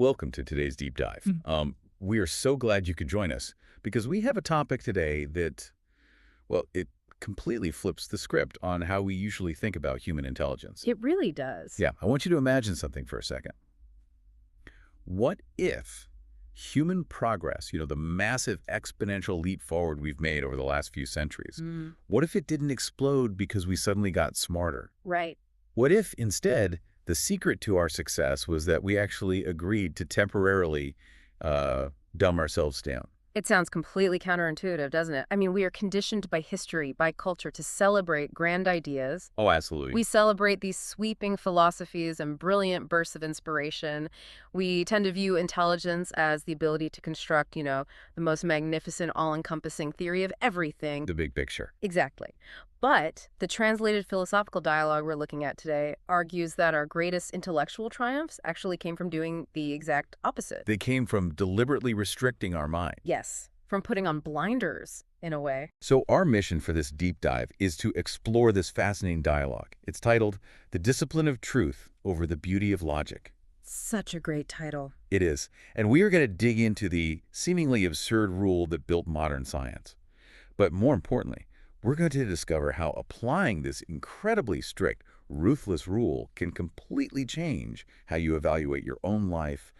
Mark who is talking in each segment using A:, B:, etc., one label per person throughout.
A: Welcome to today's deep dive. We are so glad you could join us because we have a topic today that, well, it completely flips the script on how we usually think about human intelligence.
B: It really does.
A: Yeah, I want you to imagine something for a second. What if human progress, the massive exponential leap forward we've made over the last few centuries, what if it didn't explode because we suddenly got smarter?
B: Right.
A: What if, instead, the secret to our success was that we actually agreed to temporarily dumb ourselves down?
B: It sounds completely counterintuitive, doesn't it? I mean, we are conditioned by history, by culture, to celebrate grand ideas.
A: Oh, absolutely.
B: We celebrate these sweeping philosophies and brilliant bursts of inspiration. We tend to view intelligence as the ability to construct, the most magnificent, all-encompassing theory of everything.
A: The big picture.
B: Exactly. But the translated philosophical dialogue we're looking at today argues that our greatest intellectual triumphs actually came from doing the exact opposite.
A: They came from deliberately restricting our mind.
B: Yes, from putting on blinders, in a way.
A: So our mission for this deep dive is to explore this fascinating dialogue. It's titled, The Discipline of Truth Over the Beauty of Logic.
B: Such a great title.
A: It is. And we are going to dig into the seemingly absurd rule that built modern science. But more importantly, we're going to discover how applying this incredibly strict, ruthless rule can completely change how you evaluate your own life,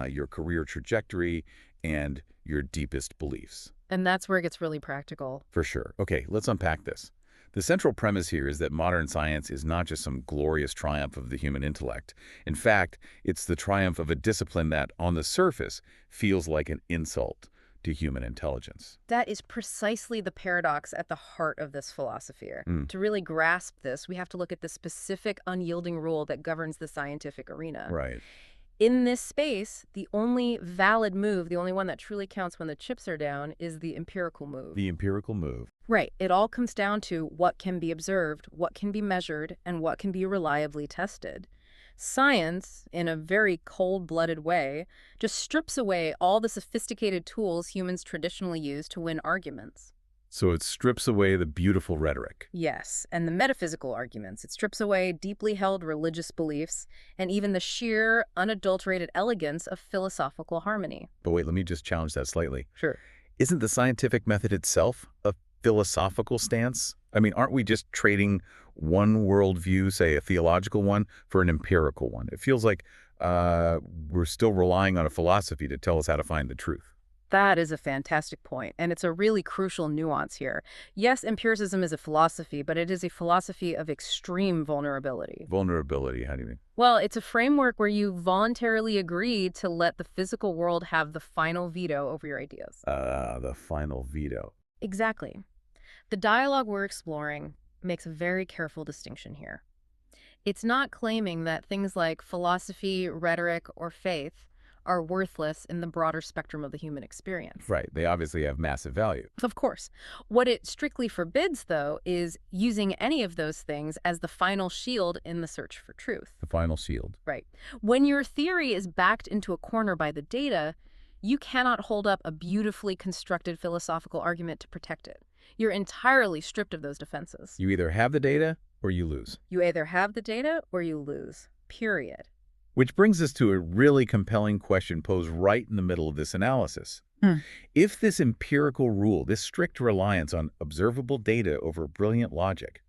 A: your career trajectory, and your deepest beliefs.
B: And that's where it gets really practical.
A: For sure. Okay, let's unpack this. The central premise here is that modern science is not just some glorious triumph of the human intellect. In fact, it's the triumph of a discipline that, on the surface, feels like an insult to human intelligence.
B: That is precisely the paradox at the heart of this philosophy. To really grasp this, we have to look at the specific unyielding rule that governs the scientific arena.
A: Right.
B: In this space, the only valid move, the only one that truly counts when the chips are down, is the empirical move.
A: The empirical move.
B: Right. It all comes down to what can be observed, what can be measured, and what can be reliably tested. Science, in a very cold-blooded way, just strips away all the sophisticated tools humans traditionally use to win arguments.
A: So it strips away the beautiful rhetoric.
B: Yes, and the metaphysical arguments. It strips away deeply held religious beliefs and even the sheer, unadulterated elegance of philosophical harmony.
A: But wait, let me just challenge that slightly.
B: Sure.
A: Isn't the scientific method itself a philosophical stance? I mean, aren't we just trading one worldview, say a theological one, for an empirical one? It feels like we're still relying on a philosophy to tell us how to find the truth.
B: That is a fantastic point, and it's a really crucial nuance here. Yes, empiricism is a philosophy, but it is a philosophy of extreme vulnerability.
A: Vulnerability, how do you mean?
B: Well, it's a framework where you voluntarily agree to let the physical world have the final veto over your ideas.
A: The final veto.
B: Exactly. The dialogue we're exploring makes a very careful distinction here. It's not claiming that things like philosophy, rhetoric, or faith are worthless in the broader spectrum of the human experience.
A: Right. They obviously have massive value.
B: Of course. What it strictly forbids, though, is using any of those things as the final shield in the search for truth.
A: The final shield.
B: Right. When your theory is backed into a corner by the data, you cannot hold up a beautifully constructed philosophical argument to protect it. You're entirely stripped of those defenses.
A: You either have the data or you lose.
B: You either have the data or you lose. Period.
A: Which brings us to a really compelling question posed right in the middle of this analysis. If this empirical rule, this strict reliance on observable data over brilliant logic,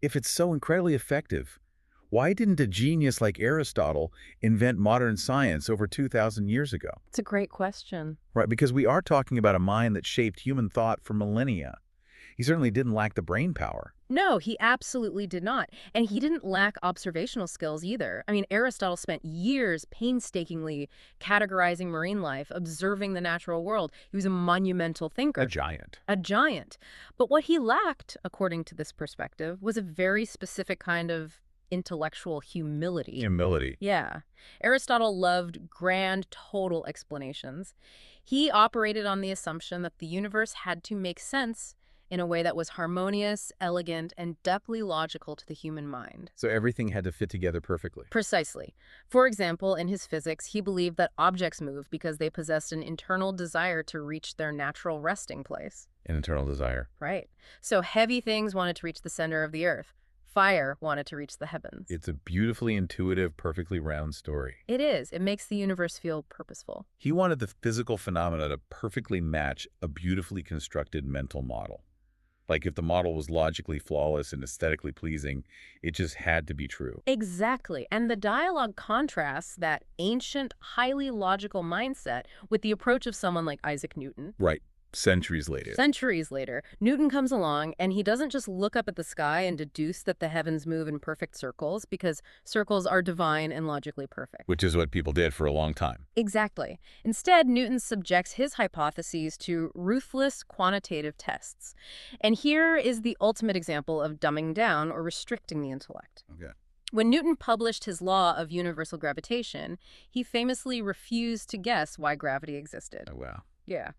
A: if it's so incredibly effective, why didn't a genius like Aristotle invent modern science over 2,000 years ago?
B: It's a great question.
A: Right, because we are talking about a mind that shaped human thought for millennia. He certainly didn't lack the brain power.
B: No, he absolutely did not. And he didn't lack observational skills either. I mean, Aristotle spent years painstakingly categorizing marine life, observing the natural world. He was a monumental thinker.
A: A giant.
B: A giant. But what he lacked, according to this perspective, was a very specific kind of intellectual humility.
A: Humility.
B: Yeah. Aristotle loved grand total explanations. He operated on the assumption that the universe had to make sense in a way that was harmonious, elegant, and deeply logical to the human mind.
A: So everything had to fit together perfectly.
B: Precisely. For example, in his physics, he believed that objects move because they possessed an internal desire to reach their natural resting place.
A: An internal desire.
B: Right. So heavy things wanted to reach the center of the earth. Fire wanted to reach the heavens.
A: It's a beautifully intuitive, perfectly round story.
B: It is. It makes the universe feel purposeful.
A: He wanted the physical phenomena to perfectly match a beautifully constructed mental model. Like if the model was logically flawless and aesthetically pleasing, it just had to be true.
B: Exactly. And the dialogue contrasts that ancient, highly logical mindset with the approach of someone like Isaac Newton.
A: Right. Centuries later.
B: Centuries later, Newton comes along and he doesn't just look up at the sky and deduce that the heavens move in perfect circles because circles are divine and logically perfect.
A: Which is what people did for a long time.
B: Exactly. Instead, Newton subjects his hypotheses to ruthless quantitative tests. And here is the ultimate example of dumbing down or restricting the intellect.
A: Okay.
B: When Newton published his law of universal gravitation, he famously refused to guess why gravity existed.
A: Oh, wow.
B: Yeah.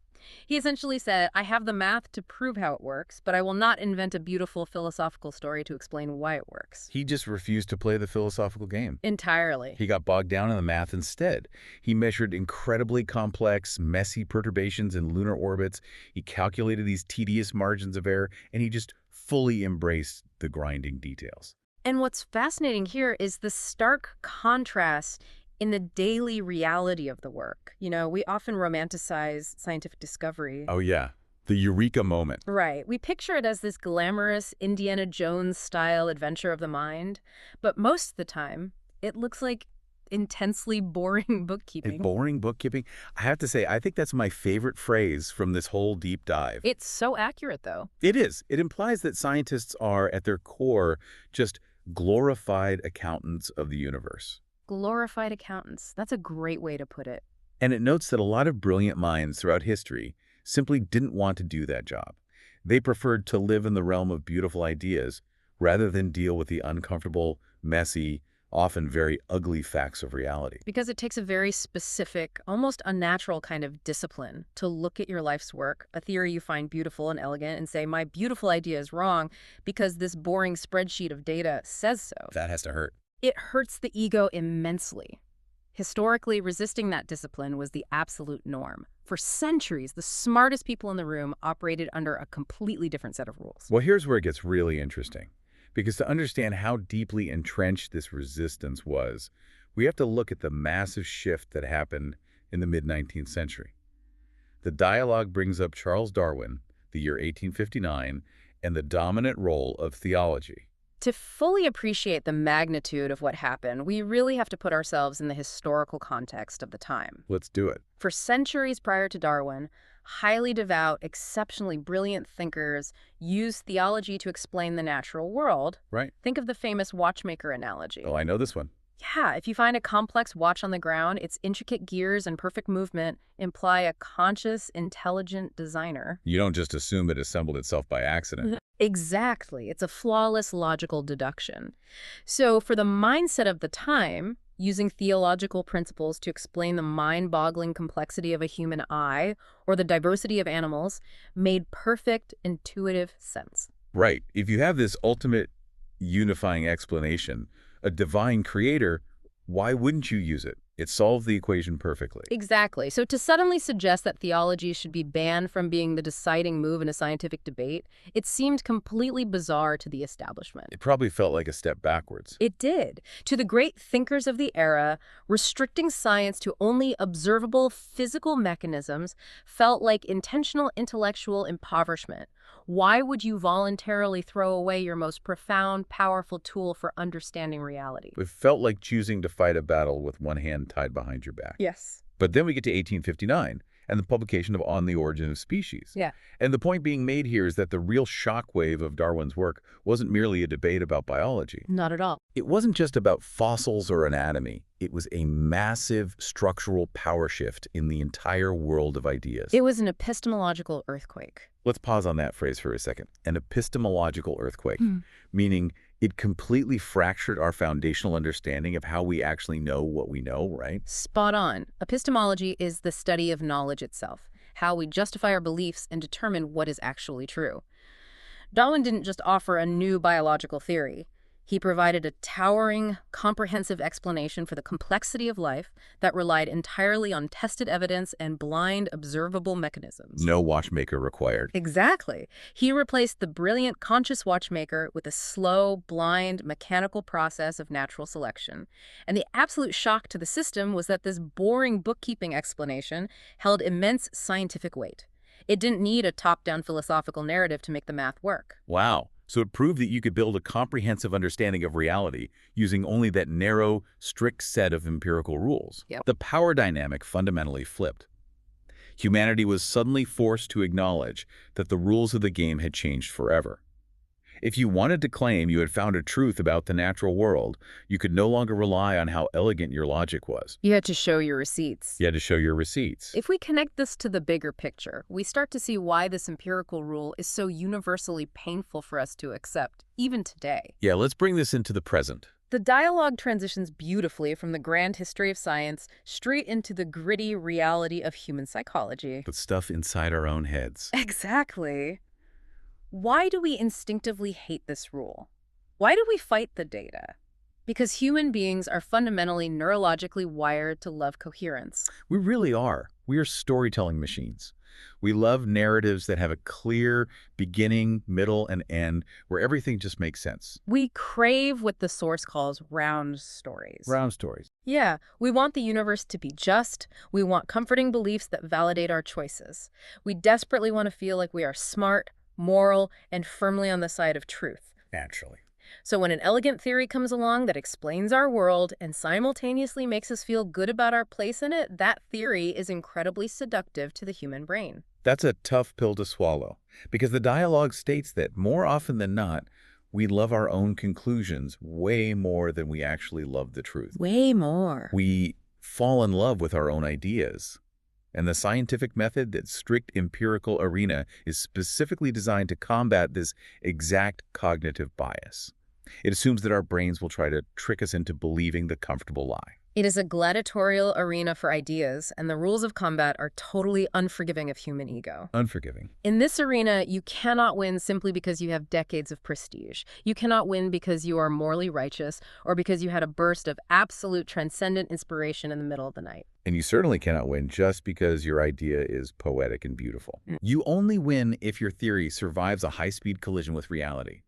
B: He essentially said, I have the math to prove how it works, but I will not invent a beautiful philosophical story to explain why it works.
A: He just refused to play the philosophical game.
B: Entirely.
A: He got bogged down in the math instead. He measured incredibly complex, messy perturbations in lunar orbits. He calculated these tedious margins of error, and he just fully embraced the grinding details.
B: And what's fascinating here is the stark contrast in the daily reality of the work. You know, we often romanticize scientific discovery.
A: Oh, yeah. The eureka moment.
B: Right. We picture it as this glamorous Indiana Jones-style adventure of the mind. But most of the time, it looks like intensely boring bookkeeping.
A: Boring bookkeeping? I have to say, I think that's my favorite phrase from this whole deep dive.
B: It's so accurate, though.
A: It is. It implies that scientists are, at their core, just glorified accountants of the universe.
B: Glorified accountants. That's a great way to put it.
A: And it notes that a lot of brilliant minds throughout history simply didn't want to do that job. They preferred to live in the realm of beautiful ideas rather than deal with the uncomfortable, messy, often very ugly facts of reality.
B: Because it takes a very specific, almost unnatural kind of discipline to look at your life's work, a theory you find beautiful and elegant, and say, my beautiful idea is wrong because this boring spreadsheet of data says so.
A: That has to hurt.
B: It hurts the ego immensely. Historically, resisting that discipline was the absolute norm. For centuries, the smartest people in the room operated under a completely different set of rules.
A: Well, here's where it gets really interesting. Because to understand how deeply entrenched this resistance was, we have to look at the massive shift that happened in the mid-19th century. The dialogue brings up Charles Darwin, the year 1859, and the dominant role of theology.
B: To fully appreciate the magnitude of what happened, we really have to put ourselves in the historical context of the time.
A: Let's do it.
B: For centuries prior to Darwin, highly devout, exceptionally brilliant thinkers used theology to explain the natural world.
A: Right.
B: Think of the famous watchmaker analogy.
A: Oh, I know this one.
B: Yeah, if you find a complex watch on the ground, its intricate gears and perfect movement imply a conscious, intelligent designer.
A: You don't just assume it assembled itself by accident.
B: Exactly. It's a flawless logical deduction. So for the mindset of the time, using theological principles to explain the mind-boggling complexity of a human eye or the diversity of animals made perfect, intuitive sense.
A: Right. If you have this ultimate unifying explanation, a divine creator, why wouldn't you use it? It solved the equation perfectly.
B: Exactly. So to suddenly suggest that theology should be banned from being the deciding move in a scientific debate, it seemed completely bizarre to the establishment.
A: It probably felt like a step backwards.
B: It did. To the great thinkers of the era, restricting science to only observable physical mechanisms felt like intentional intellectual impoverishment. Why would you voluntarily throw away your most profound, powerful tool for understanding reality?
A: It felt like choosing to fight a battle with one hand tied behind your back.
B: Yes.
A: But then we get to 1859 and the publication of On the Origin of Species.
B: Yeah.
A: And the point being made here is that the real shockwave of Darwin's work wasn't merely a debate about biology.
B: Not at all.
A: It wasn't just about fossils or anatomy. It was a massive structural power shift in the entire world of ideas.
B: It was an epistemological earthquake.
A: Let's pause on that phrase for a second. An epistemological earthquake, meaning it completely fractured our foundational understanding of how we actually know what we know, right?
B: Spot on. Epistemology is the study of knowledge itself, how we justify our beliefs and determine what is actually true. Darwin didn't just offer a new biological theory. He provided a towering, comprehensive explanation for the complexity of life that relied entirely on tested evidence and blind, observable mechanisms.
A: No watchmaker required.
B: Exactly. He replaced the brilliant conscious watchmaker with a slow, blind, mechanical process of natural selection. And the absolute shock to the system was that this boring bookkeeping explanation held immense scientific weight. It didn't need a top-down philosophical narrative to make the math work.
A: Wow. So it proved that you could build a comprehensive understanding of reality using only that narrow, strict set of empirical rules.
B: Yep.
A: The power dynamic fundamentally flipped. Humanity was suddenly forced to acknowledge that the rules of the game had changed forever. If you wanted to claim you had found a truth about the natural world, you could no longer rely on how elegant your logic was.
B: You had to show your receipts.
A: You had to show your receipts.
B: If we connect this to the bigger picture, we start to see why this empirical rule is so universally painful for us to accept, even today.
A: Yeah, let's bring this into the present.
B: The dialogue transitions beautifully from the grand history of science straight into the gritty reality of human psychology.
A: The stuff inside our own heads.
B: Exactly. Why do we instinctively hate this rule? Why do we fight the data? Because human beings are fundamentally neurologically wired to love coherence.
A: We really are. We are storytelling machines. We love narratives that have a clear beginning, middle, and end, where everything just makes sense.
B: We crave what the source calls round stories.
A: Round stories.
B: Yeah, we want the universe to be just. We want comforting beliefs that validate our choices. We desperately want to feel like we are smart, moral, and firmly on the side of truth.
A: Naturally.
B: So when an elegant theory comes along that explains our world and simultaneously makes us feel good about our place in it, that theory is incredibly seductive to the human brain.
A: That's a tough pill to swallow, because the dialogue states that more often than not, we love our own conclusions way more than we actually love the truth.
B: Way more.
A: We fall in love with our own ideas. And the scientific method, that strict empirical arena, is specifically designed to combat this exact cognitive bias. It assumes that our brains will try to trick us into believing the comfortable lie.
B: It is a gladiatorial arena for ideas, and the rules of combat are totally unforgiving of human ego.
A: Unforgiving.
B: In this arena, you cannot win simply because you have decades of prestige. You cannot win because you are morally righteous or because you had a burst of absolute transcendent inspiration in the middle of the night.
A: And you certainly cannot win just because your idea is poetic and beautiful. You only win if your theory survives a high-speed collision with reality.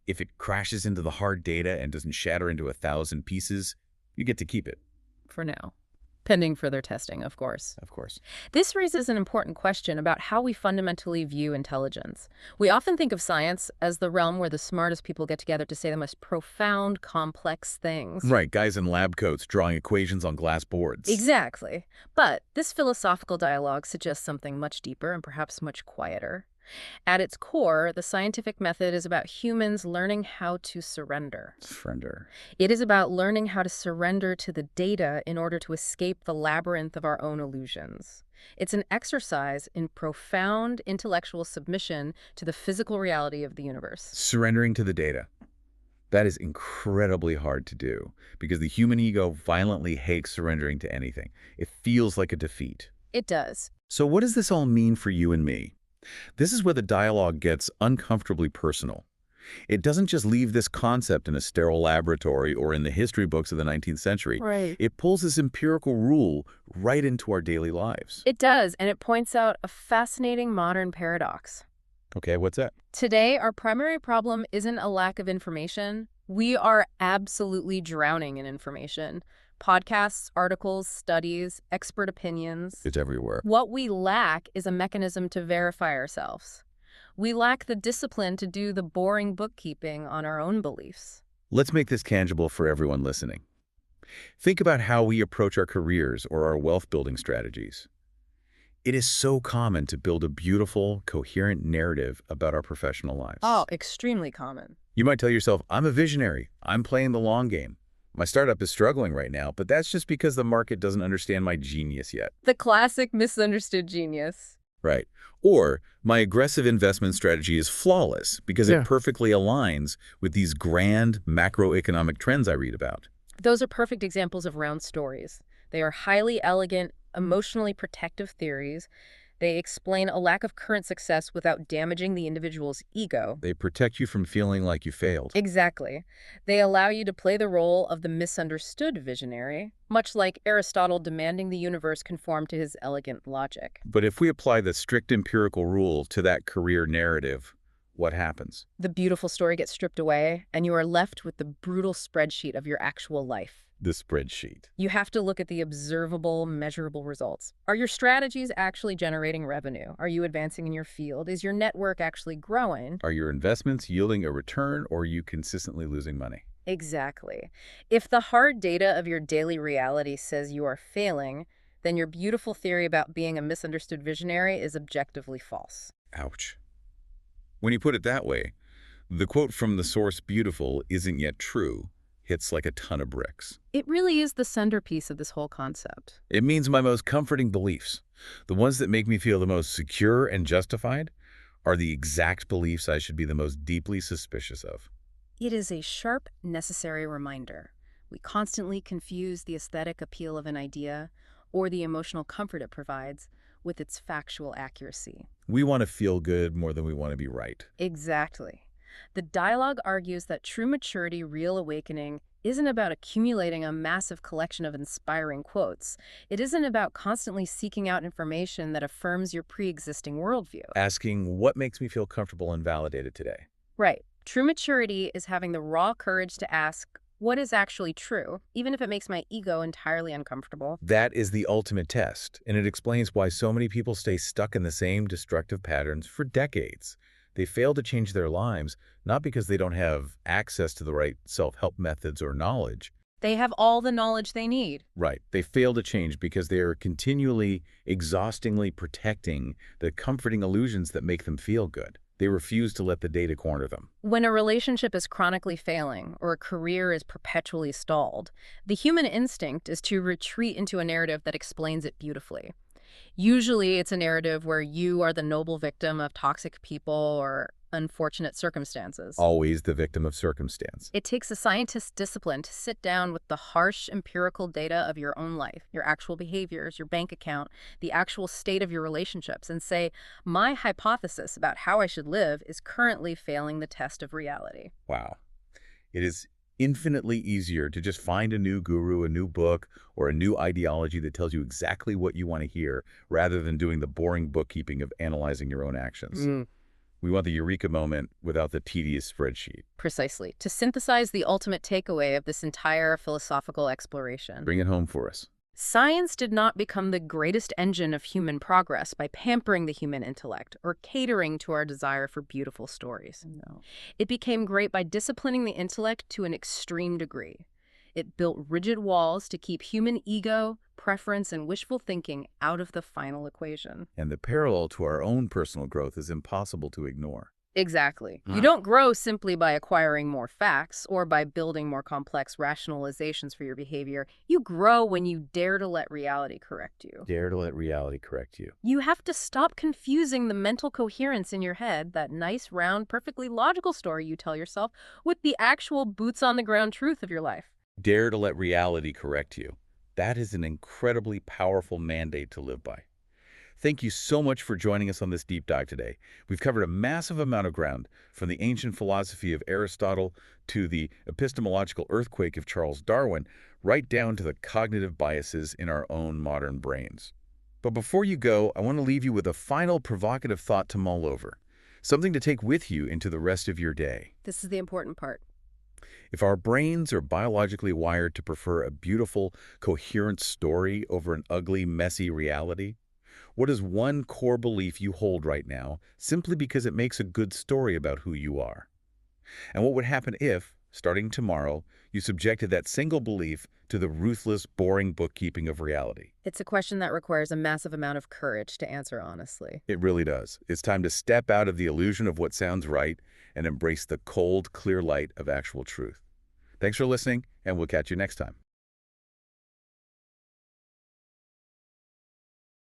A: If it crashes into the hard data and doesn't shatter into 1,000 pieces, you get to keep it.
B: For now. Pending further testing, of course.
A: Of course.
B: This raises an important question about how we fundamentally view intelligence. We often think of science as the realm where the smartest people get together to say the most profound, complex things.
A: Right, guys in lab coats drawing equations on glass boards.
B: Exactly. But this philosophical dialogue suggests something much deeper and perhaps much quieter. At its core, the scientific method is about humans learning how to surrender.
A: Surrender.
B: It is about learning how to surrender to the data in order to escape the labyrinth of our own illusions. It's an exercise in profound intellectual submission to the physical reality of the universe.
A: Surrendering to the data. That is incredibly hard to do because the human ego violently hates surrendering to anything. It feels like a defeat.
B: It does.
A: So what does this all mean for you and me? This is where the dialogue gets uncomfortably personal. It doesn't just leave this concept in a sterile laboratory or in the history books of the 19th century.
B: Right.
A: It pulls this empirical rule right into our daily lives.
B: It does, and it points out a fascinating modern paradox.
A: Okay, what's that?
B: Today, our primary problem isn't a lack of information. We are absolutely drowning in information. Podcasts, articles, studies, expert opinions.
A: It's everywhere.
B: What we lack is a mechanism to verify ourselves. We lack the discipline to do the boring bookkeeping on our own beliefs.
A: Let's make this tangible for everyone listening. Think about how we approach our careers or our wealth-building strategies. It is so common to build a beautiful, coherent narrative about our professional lives.
B: Oh, extremely common.
A: You might tell yourself, I'm a visionary. I'm playing the long game. My startup is struggling right now, but that's just because the market doesn't understand my genius yet.
B: The classic misunderstood genius.
A: Right. Or my aggressive investment strategy is flawless because it perfectly aligns with these grand macroeconomic trends I read about.
B: Those are perfect examples of round stories. They are highly elegant, emotionally protective theories They explain a lack of current success without damaging the individual's ego.
A: They protect you from feeling like you failed.
B: Exactly. They allow you to play the role of the misunderstood visionary, much like Aristotle demanding the universe conform to his elegant logic.
A: But if we apply the strict empirical rule to that career narrative, what happens?
B: The beautiful story gets stripped away, and you are left with the brutal spreadsheet of your actual life.
A: The spreadsheet.
B: You have to look at the observable, measurable results. Are your strategies actually generating revenue? Are you advancing in your field? Is your network actually growing?
A: Are your investments yielding a return, or are you consistently losing money?
B: Exactly. If the hard data of your daily reality says you are failing, then your beautiful theory about being a misunderstood visionary is objectively false.
A: Ouch. When you put it that way, the quote from the source "beautiful isn't yet true" hits like a ton of bricks.
B: It really is the centerpiece of this whole concept.
A: It means my most comforting beliefs, the ones that make me feel the most secure and justified, are the exact beliefs I should be the most deeply suspicious of.
B: It is a sharp, necessary reminder. We constantly confuse the aesthetic appeal of an idea or the emotional comfort it provides with its factual accuracy.
A: We want to feel good more than we want to be right.
B: Exactly. The dialogue argues that true maturity, real awakening, isn't about accumulating a massive collection of inspiring quotes. It isn't about constantly seeking out information that affirms your pre-existing worldview.
A: Asking what makes me feel comfortable and validated today.
B: Right. True maturity is having the raw courage to ask, what is actually true, even if it makes my ego entirely uncomfortable?
A: That is the ultimate test, and it explains why so many people stay stuck in the same destructive patterns for decades. They fail to change their lives, not because they don't have access to the right self-help methods or knowledge.
B: They have all the knowledge they need.
A: Right. They fail to change because they are continually, exhaustingly protecting the comforting illusions that make them feel good. They refuse to let the data corner them.
B: When a relationship is chronically failing or a career is perpetually stalled, the human instinct is to retreat into a narrative that explains it beautifully. Usually it's a narrative where you are the noble victim of toxic people or unfortunate circumstances.
A: Always the victim of circumstance.
B: It takes a scientist's discipline to sit down with the harsh empirical data of your own life, your actual behaviors, your bank account, the actual state of your relationships, and say, my hypothesis about how I should live is currently failing the test of reality.
A: Wow. It is infinitely easier to just find a new guru, a new book, or a new ideology that tells you exactly what you want to hear, rather than doing the boring bookkeeping of analyzing your own actions. We want the eureka moment without the tedious spreadsheet.
B: Precisely. To synthesize the ultimate takeaway of this entire philosophical exploration.
A: Bring it home for us.
B: Science did not become the greatest engine of human progress by pampering the human intellect or catering to our desire for beautiful stories.
A: No.
B: It became great by disciplining the intellect to an extreme degree. It built rigid walls to keep human ego, preference, and wishful thinking out of the final equation.
A: And the parallel to our own personal growth is impossible to ignore.
B: Exactly. You don't grow simply by acquiring more facts or by building more complex rationalizations for your behavior. You grow when you dare to let reality correct you.
A: Dare to let reality correct you.
B: You have to stop confusing the mental coherence in your head, that nice, round, perfectly logical story you tell yourself, with the actual boots-on-the-ground truth of your life.
A: Dare to let reality correct you. That is an incredibly powerful mandate to live by. Thank you so much for joining us on this deep dive today. We've covered a massive amount of ground, from the ancient philosophy of Aristotle to the epistemological earthquake of Charles Darwin, right down to the cognitive biases in our own modern brains. But before you go, I want to leave you with a final provocative thought to mull over, something to take with you into the rest of your day.
B: This is the important part.
A: If our brains are biologically wired to prefer a beautiful, coherent story over an ugly, messy reality, what is one core belief you hold right now simply because it makes a good story about who you are? And what would happen if, starting tomorrow, you subjected that single belief to the ruthless, boring bookkeeping of reality?
B: It's a question that requires a massive amount of courage to answer honestly.
A: It really does. It's time to step out of the illusion of what sounds right and embrace the cold, clear light of actual truth. Thanks for listening, and we'll catch you next time.